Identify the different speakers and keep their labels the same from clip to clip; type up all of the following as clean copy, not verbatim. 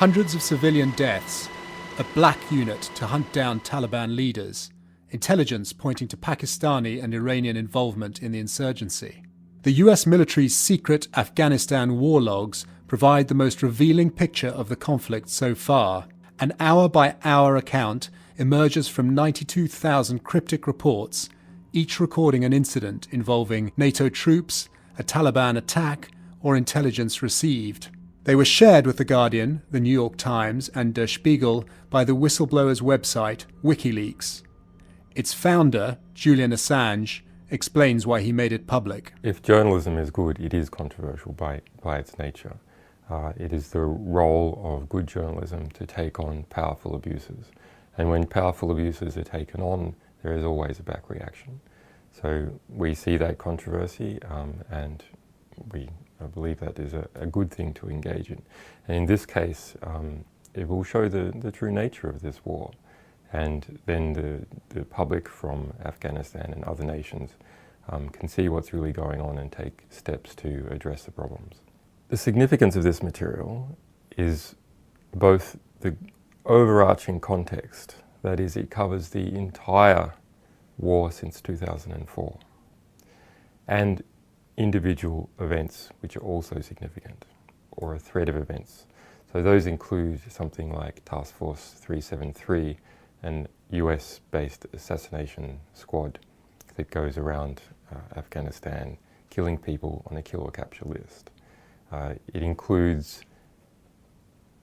Speaker 1: Hundreds of civilian deaths, a black unit to hunt down Taliban leaders, intelligence pointing to Pakistani and Iranian involvement in the insurgency. The US military's secret Afghanistan war logs provide the most revealing picture of the conflict so far. An hour-by-hour account emerges from 92,000 cryptic reports, each recording an incident involving NATO troops, a Taliban attack, or intelligence received. They were shared with The Guardian, The New York Times, and Der Spiegel by the whistleblower's website, Wikileaks. Its founder, Julian Assange, explains why he made it public.
Speaker 2: If journalism is good, it is controversial by its nature. It is the role of good journalism to take on powerful abuses. And when powerful abuses are taken on, there is always a back reaction. So we see that controversy and I believe that is a good thing to engage in. And in this case, it will show the true nature of this war. And then the public from Afghanistan and other nations can see what's really going on and take steps to address the problems. The significance of this material is both the overarching context, that is, it covers the entire war since 2004, and individual events which are also significant, or a thread of events. So those include something like Task Force 373, an US-based assassination squad that goes around Afghanistan killing people on a kill or capture list. It includes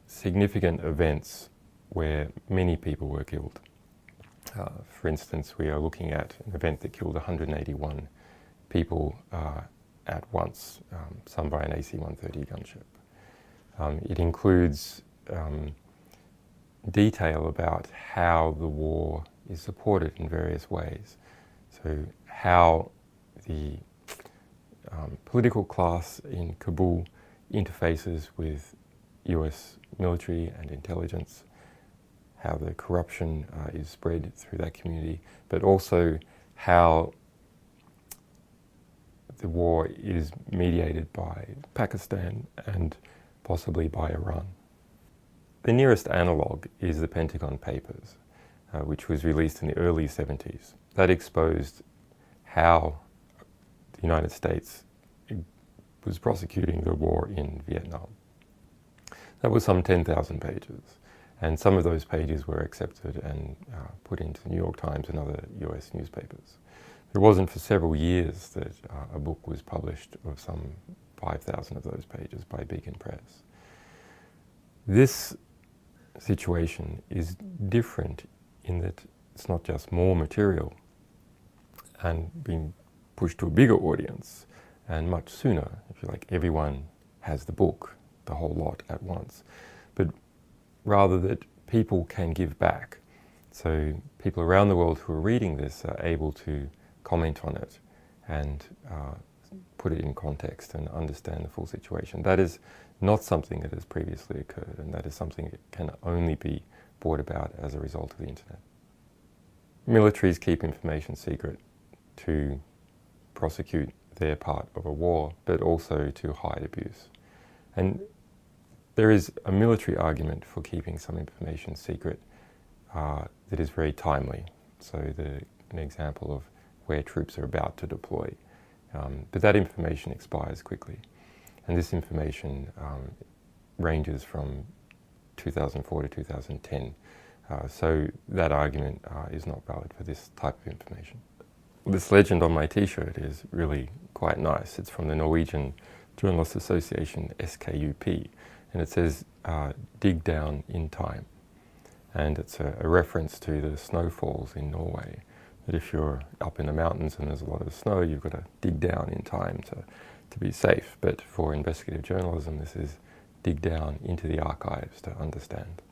Speaker 2: significant events where many people were killed. For instance, we are looking at an event that killed 181 people at once, some by an AC-130 gunship. It includes detail about how the war is supported in various ways. So how the political class in Kabul interfaces with US military and intelligence, how the corruption is spread through that community, but also how the war is mediated by Pakistan and possibly by Iran. The nearest analogue is the Pentagon Papers, which was released in the early 70s. That exposed how the United States was prosecuting the war in Vietnam. That was some 10,000 pages, and some of those pages were accepted and put into the New York Times and other US newspapers. It wasn't for several years that a book was published of some 5,000 of those pages by Beacon Press. This situation is different in that it's not just more material and being pushed to a bigger audience and much sooner. If you like, everyone has the book, the whole lot at once, but rather that people can give back. So people around the world who are reading this are able to comment on it and put it in context and understand the full situation. That is not something that has previously occurred, and that is something that can only be brought about as a result of the internet. Militaries keep information secret to prosecute their part of a war, but also to hide abuse. And there is a military argument for keeping some information secret that is very timely. So an example of where troops are about to deploy. But that information expires quickly. And this information ranges from 2004 to 2010. So that argument is not valid for this type of information. This legend on my t-shirt is really quite nice. It's from the Norwegian Journalist Association, SKUP, and it says, dig down in time. And it's a reference to the snowfalls in Norway, that if you're up in the mountains and there's a lot of snow, you've got to dig down in time to be safe. But for investigative journalism, this is dig down into the archives to understand.